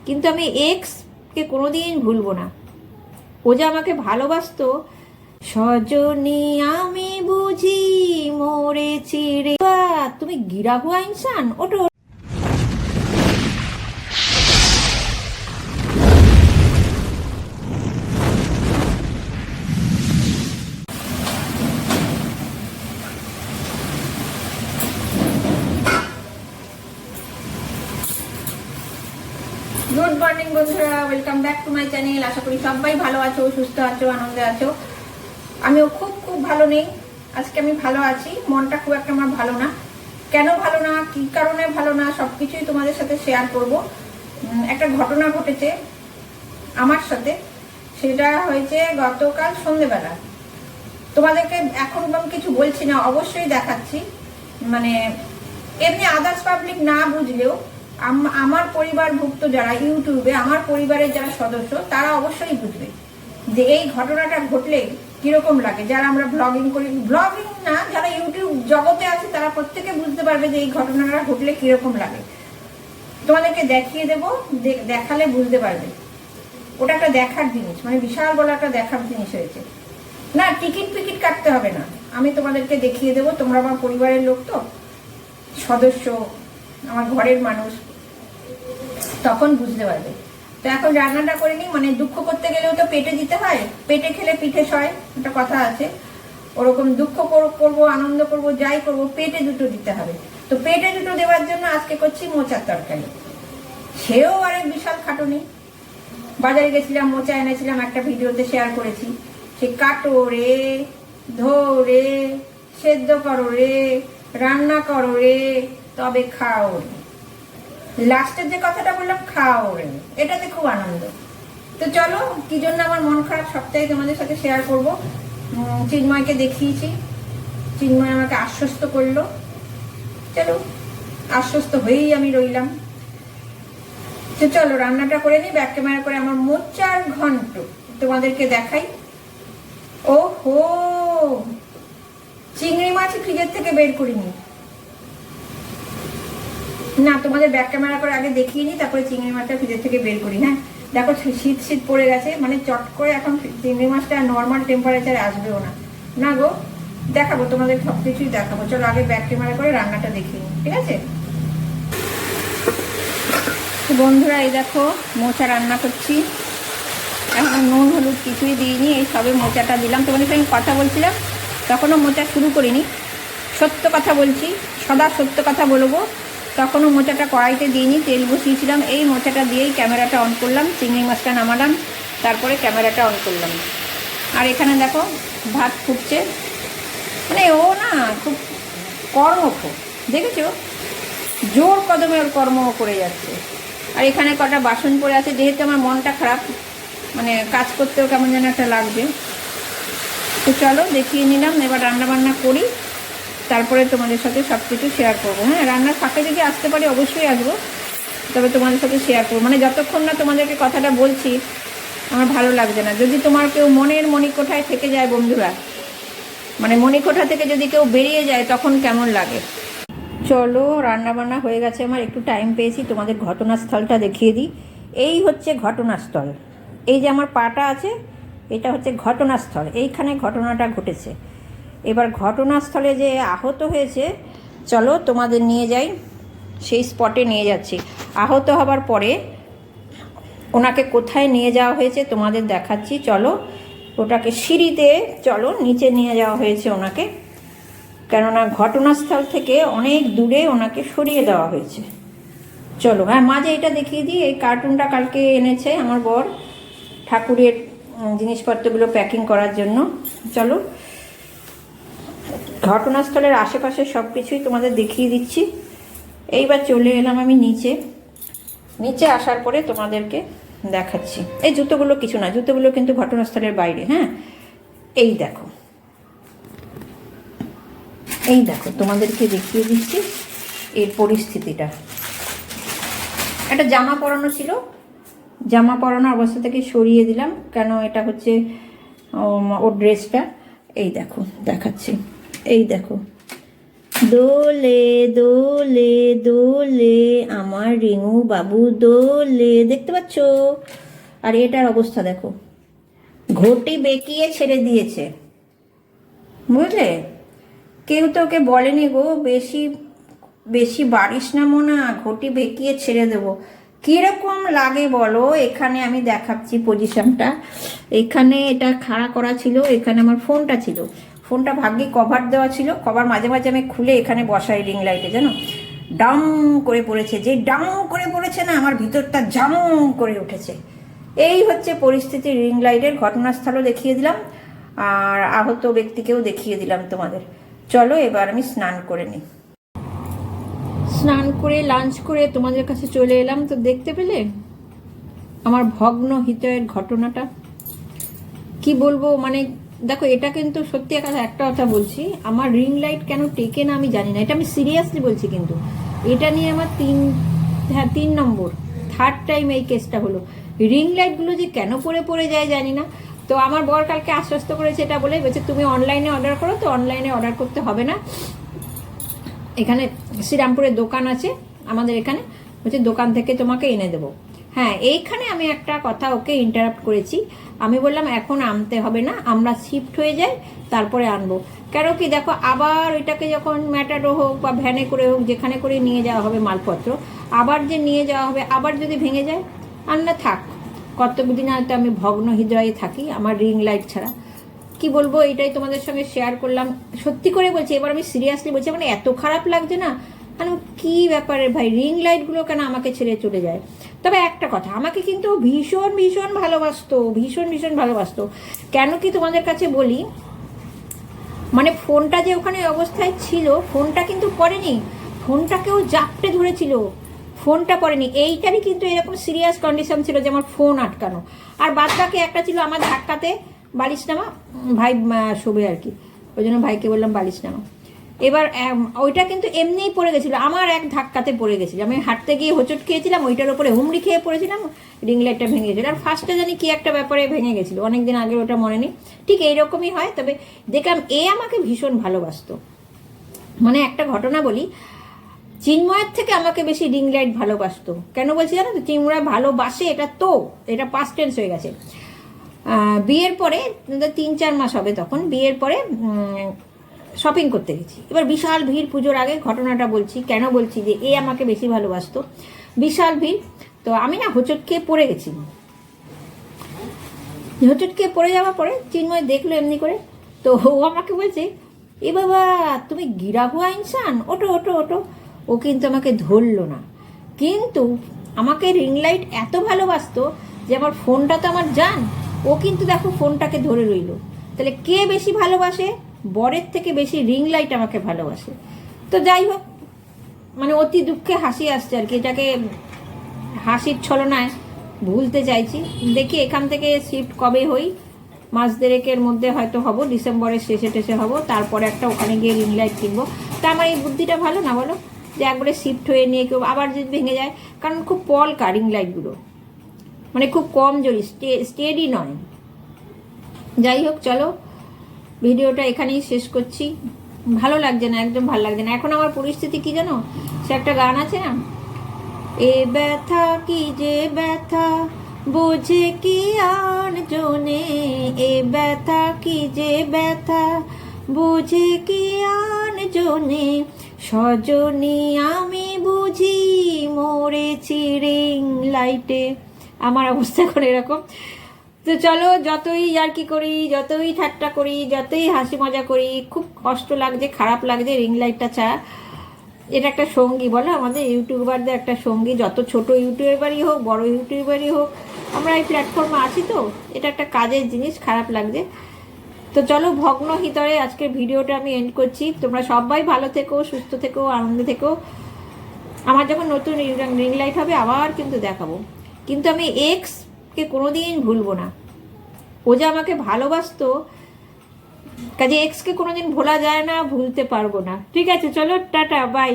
কিন্তু আমি এক্সকে কোনোদিন ভুলবো না। ও যে আমাকে ভালোবাসতো, সজনী আমি বুঝি মরেছি রে। তুমি গিরা হুয়া ইনসান, ওটো। গুড মর্নিং বন্ধুরা, welcome back to my channel. আশা করি সবাই ভালো আছো, সুস্থ আছো, আনন্দে আছো। আমিও খুব খুব ভালো নেই। আজকে আমি ভালো আছি, মনটা খুব একটা আমার ভালো না। কেন ভালো না, কি কারণে ভালো না, সবকিছুই তোমাদের সাথে শেয়ার করব। একটা ঘটনা ঘটেছে আমার সাথে, সেটা হয়েছে গতকাল সন্ধ্যেবেলা। তোমাদেরকে এখন আমি কিছু বলছি না, অবশ্যই দেখাচ্ছি। মানে এমনি আদার্স পাবলিক না বুঝলেও আমার পরিবারভুক্ত যারা ইউটিউবে, আমার পরিবারের যারা সদস্য, তারা অবশ্যই বুঝবে যে এই ঘটনাটা ঘটলে কিরকম লাগে। যারা আমরা ব্লগিং করি, ব্লগিং না, যারা ইউটিউব জগতে আছে তারা প্রত্যেকে বুঝতে পারবে যে এই ঘটনাটা ঘটলে কিরকম লাগে। তোমাদেরকে দেখিয়ে দেবো, দেখালে বুঝতে পারবে। ওটা একটা দেখার জিনিস, মানে বিশাল বড় একটা দেখার জিনিস হয়েছে। না টিকিট ফিকিট কাটতে হবে না, আমি তোমাদেরকে দেখিয়ে দেবো। তোমরা আমার পরিবারের লোক তো, সদস্য, আমার ঘরের মানুষ, তখন বুঝতে পারবে। তো এখন রান্নাটা করে নিই। মানে দুঃখ করতে গেলেও তো পেটে দিতে হয়, পেটে খেলে পিঠে সয়, একটা কথা আছে। ওরকম দুঃখ করবো, আনন্দ করবো, যাই করবো, পেটে দুটো দিতে হবে। তো পেটে দুটো দেওয়ার জন্য আজকে করছি মোচার তরকারি। সেও আরে বিশাল খাটুনি। বাজারে গেছিলাম, মোচা এনেছিলাম, একটা ভিডিওতে শেয়ার করেছি। সে কাটো রে, ধরে, সেদ্ধ করো রে, রান্না করো রে, তবে খাও রে। লাস্টের যে কথাটা বললাম, খাও রে, এটাতে খুব আনন্দ। তো চলো, কি জন্য আমার মন খারাপ সবটাই তোমাদের সাথে শেয়ার করব। চিন্ময়কে দেখিয়েছি, চিন্ময় আমাকে আশ্বস্ত করলো। চলো, আশ্বস্ত হয়েই আমি রইলাম। তো চলো রান্নাটা করে নিই, ব্যাক ক্যামেরা করে আমার মোচার ঘন্ট তোমাদেরকে দেখাই। ও হো, চিংড়ি মাছ ফ্রিজের থেকে বের করিনি না, তোমাদের ব্যাক ক্যামেরা করে আগে দেখিয়ে নিই, তারপরে চিংড়ি মাছটা ফ্রিজের থেকে বের করি। হ্যাঁ দেখো, শীত শীত পড়ে গেছে, মানে চট করে এখন চিংড়ি মাছটা নর্মাল টেম্পারেচারে আসবেও না। না গো, দেখাবো তোমাদের সবকিছুই দেখাবো। চলো আগে ব্যাক ক্যামেরা করে রান্নাটা দেখিয়ে নিই, ঠিক আছে? বন্ধুরা এই দেখো, মোচা রান্না করছি। এখন নুন হলুদ কিছুই দিইনি, এই সবে মোচাটা দিলাম। তোমাদের সঙ্গে কথা বলছিলাম, তখনও মোচা শুরু করিনি। সত্য কথা বলছি, সদা সত্য কথা বলবো। তখনও মোচাটা কড়াইতে দিইনি, তেল বসিয়েছিলাম। এই মোচাটা দিয়েই ক্যামেরাটা অন করলাম, চিংড়ি মাছটা নামালাম, তারপরে ক্যামেরাটা অন করলাম। আর এখানে দেখো ভাত ফুটছে। মানে ও না খুব কর্মঠ, দেখেছো, জোর কদমে ওর কর্ম করে যাচ্ছে। আর এখানে কটা বাসন পড়ে আছে, যেহেতু আমার মনটা খারাপ, মানে কাজ করতেও কেমন যেন একটা লাগবে। তো চলো দেখিয়ে নিলাম, এবার রান্না বান্না করি, তারপরে তোমাদের সাথে সব কিছু শেয়ার করবো। হ্যাঁ, রান্নার ফাঁকে যদি আসতে পারি অবশ্যই আসবো, তবে তোমাদের সাথে শেয়ার করবো। মানে যতক্ষণ না তোমাদেরকে কথাটা বলছি আমার ভালো লাগছে না। যদি তোমার কেউ মনের মণিকোঠায় থেকে যায় বন্ধুরা, মানে মণিকোঠা থেকে যদি কেউ বেরিয়ে যায়, তখন কেমন লাগে। চলো রান্না বান্না হয়ে গেছে আমার, একটু টাইম পেয়েছি, তোমাদের ঘটনাস্থলটা দেখিয়ে দিই। এই হচ্ছে ঘটনাস্থল। এই যে আমার পাটা আছে, এটা হচ্ছে ঘটনাস্থল, এইখানে ঘটনাটা ঘটেছে। এবার ঘটনাস্থলে যে আহত হয়েছে, চলো তোমাদের নিয়ে যাই, সেই স্পটে নিয়ে যাচ্ছি। আহত হবার পরে ওনাকে কোথায় নিয়ে যাওয়া হয়েছে তোমাদের দেখাচ্ছি। চলো, ওটাকে সিঁড়িতে, চলো নিচে নিয়ে যাওয়া হয়েছে ওনাকে, কেননা ঘটনাস্থল থেকে অনেক দূরে ওনাকে সরিয়ে দেওয়া হয়েছে। চলো, হ্যাঁ মাঝে এটা দেখিয়ে দিই। এই কার্টুনটা কালকে এনেছে আমার বর, ঠাকুরের জিনিসপত্রগুলো প্যাকিং করার জন্য। চলো, ঘটনাস্থলের আশেপাশে সব কিছুই তোমাদের দেখিয়ে দিচ্ছি। এইবার চলে এলাম আমি নিচে। নিচে আসার পরে তোমাদেরকে দেখাচ্ছি। এই জুতোগুলো কিছু না, জুতোগুলো কিন্তু ঘটনাস্থলের বাইরে। হ্যাঁ, এই দেখো, এই দেখো, তোমাদেরকে দেখিয়ে দিচ্ছি এর পরিস্থিতিটা। একটা জামা পরানো ছিল, জামা পরানো অবস্থা থেকে সরিয়ে দিলাম, কেন এটা হচ্ছে ওর ড্রেসটা। এই দেখো দেখাচ্ছি, এই দেখো, দোলে দোলে দোলে আমার রিঙু বাবু দোলে, দেখতে পাচ্ছ? আর এটার অবস্থা দেখো, ঘটি বেঁকিয়ে ছেড়ে দিয়েছে, বুঝলে? কেউ তো ওকে বলেনি গো বেশি বেশি বাড়িস না মোনা, ঘটি বেঁকিয়ে ছেড়ে দেবো। কিরকম লাগে বলো? এখানে আমি দেখাচ্ছি পজিশনটা, এখানে এটা খাড়া করা ছিল, এখানে আমার ফোনটা ছিল, ফোনটা ভাগ্যে কভার দেওয়া ছিল, কভার মাঝে মাঝে আমি খুলে এখানে বসাই রিং লাইটে, জানো? ডাং করে পড়েছে, যে ডাং করে পড়েছে না, আমার ভিতরটা জাম করে উঠেছে। এই হচ্ছে পরিস্থিতি রিং লাইটের। ঘটনাস্থলও দেখিয়ে দিলাম আর আহত ব্যক্তিকেও দেখিয়ে দিলাম তোমাদের। চলো এবার আমি স্নান করে নিই। স্নান করে লাঞ্চ করে তোমাদের কাছে চলে এলাম, তো দেখতে পেলে আমার ভগ্ন হৃদয়ের ঘটনাটা। কি বলবো, মানে দেখো, এটা কিন্তু সত্যি একটা কথা বলছি, আমার রিং লাইট কেন টেকে না আমি জানি না, এটা আমি সিরিয়াসলি বলছি। কিন্তু এটা নিয়ে আমার 3 নম্বর, থার্ড টাইম এই কেসটা হলো। রিং লাইটগুলো যে কেন পড়ে যায় জানি না। তো আমার বর কালকে আশ্বস্ত করেছে, এটা বলে বলছে তুমি অনলাইনে অর্ডার করো, তো অনলাইনে অর্ডার করতে হবে না, এখানে শ্রীরামপুরের দোকান আছে আমাদের এখানে, বলছে দোকান থেকে তোমাকে এনে দেবো। হ্যাঁ, এইখানে আমি একটা কথা ওকে ইন্টারাপ্ট করেছি, আমি বললাম এখন আনতে হবে না, আমরা শিফট হয়ে যাই তারপরে আনবো। কেন কি দেখো, আবার ওইটাকে যখন ম্যাটাডো হোক বা ভ্যানে করে হোক, যেখানে করে নিয়ে যাওয়া হবে মালপত্র, আবার যে নিয়ে যাওয়া হবে, আবার যদি ভেঙে যায়, আনলে থাক, কতদিন হয়তো আমি ভগ্ন হৃদয়ে থাকি আমার রিং লাইট ছাড়া। কি বলবো, এটাই তোমাদের সঙ্গে শেয়ার করলাম। সত্যি করে বলছি, এবার আমি সিরিয়াসলি বলছি, মানে এত খারাপ লাগছে না, মানে কি ব্যাপারে ভাই, রিং লাইটগুলো কেন আমাকে ছেড়ে চলে যায়? তবে একটা কথা, আমাকে কিন্তু ভীষণ ভীষণ ভালোবাসতো, ভীষণ ভীষণ ভালোবাসতো। কেন কি তোমাদের কাছে বলি, মানে ফোনটা যে ওখানে অবস্থায় ছিল, ফোনটা কিন্তু পড়েনি, ফোনটাকেও জাপটে ধরেছিল, ফোনটা পড়েনি। এইটারই কিন্তু এরকম সিরিয়াস কন্ডিশন ছিল যে আমার ফোন আটকানো, আর বাদ বাকি একটা ছিল আমার ধাক্কাতে বালিশ নামা, ভাই শোবে আর কি, ওই জন্য ভাইকে বললাম বালিশ নামা। এবার ওইটা কিন্তু এমনিই পড়ে গেছিলো, আমার এক ধাক্কাতে পড়ে গেছিলো, আমি হাঁটতে গিয়ে হোঁচট খেয়েছিলাম, ওইটার ওপরে হুমড়ি খেয়ে পড়েছিলাম, রিং লাইটটা ভেঙে গেছিলো। আর ফার্স্টে জানি কি একটা ব্যাপারে ভেঙে গেছিলো, অনেকদিন আগে, ওটা মনে নেই। ঠিক এইরকমই হয়। তবে দেখলাম আমাকে ভীষণ ভালোবাসতো। মানে একটা ঘটনা বলি, চিন্ময়ের থেকে আমাকে বেশি রিং লাইট ভালোবাসতো। কেন বলছি জানো তো? চিন্ময় ভালোবাসে, এটা পাস্ট টেন্স হয়ে গেছে। বিয়ের পরে 3-4 মাস হবে তখন, বিয়ের পরে শপিং করতে গেছি। এবার বিশাল ভিড়, পুজোর আগে ঘটনাটা বলছি, কেন বলছি যে আমাকে বেশি ভালোবাসতো, বিশাল ভিড়। তো আমি না হোঁচট খেয়ে পড়ে গেছি, হোঁচট খেয়ে পড়ে যাওয়ার পরে চিন্ময় দেখলো এমনি করে, তো ও আমাকে বলছে, এ বাবা তুমি গিরা হুয়া ইনসান, ওটো ওটো ওটো। ও কিন্তু আমাকে ধরলো না, কিন্তু আমাকে রিং লাইট এত ভালোবাসতো যে আমার ফোনটা তো আমার জান, ও কিন্তু দেখো ফোনটাকে ধরে রইল। তাহলে কে বেশি ভালোবাসে? বরের থেকে বেশি রিং লাইট আমাকে ভালোবাসে। তো যাই হোক, মানে অতি দুঃখে হাসি আসছে আর কি, এটাকে হাসির ছলনায় ভুলতে চাইছি। দেখি এখান থেকে শিফট কবে হই, মাস দেড়েকের মধ্যে হয়তো হব, ডিসেম্বরের শেষে টেসে হব, তারপরে একটা ওখানে গিয়ে রিং লাইট কিনবো। তা আমার এই বুদ্ধিটা ভালো না বলো, যে একবারে শিফট হয়ে নিয়ে কেউ আবার যদি ভেঙে যায়, কারণ খুব পলকা রিং লাইটগুলো, মানে খুব কম জোরি, স্টেডি নয়। যাই হোক, চলো ভিডিওটা এখানেই শেষ করছি। ভালো লাগছে না, একদম ভালো লাগছে না। এখন আমার পরিস্থিতি কি জানো, সে একটা গান আছে না, এ ব্যথা কি যে ব্যথা বোঝে কি আর জনে, এ ব্যথা কি যে ব্যথা বুঝে কি আর জনে, সজনী আমি বুঝি মরেছি রিং লাইটে। আমার অবস্থা এখন এরকম। তো চলো, যতই ইয়ার্কি করি, যতই ঠাট্টা করি, যতই হাসি মজা করি, খুব কষ্ট লাগছে, খারাপ লাগছে রিং লাইটটা ছাড়া। এটা একটা সঙ্গী, বলো আমাদের ইউটিউবারদের একটা সঙ্গী, যত ছোট ইউটিউবারই হোক বড় ইউটিউবারই হোক, আমরা এই প্ল্যাটফর্মে আছি, তো এটা একটা কাজের জিনিস, খারাপ লাগছে। তো চলো, ভগ্ন হৃদয়ে আজকের ভিডিওটা আমি এন্ড করছি। তোমরা সবাই ভালো থেকো, সুস্থ থেকো, আনন্দে থেকো। আমার যখন নতুন রিং লাইট হবে আবার কিন্তু দেখাবো, কিন্তু আমি এক্সকে কোনোদিন ভুলবো না। ও যে আমাকে ভালোবাসতো, কাজে এক্সকে কোনোদিন ভোলা যায় না, ভুলতে পারবো না। ঠিক আছে, চলো, টাটা, বাই।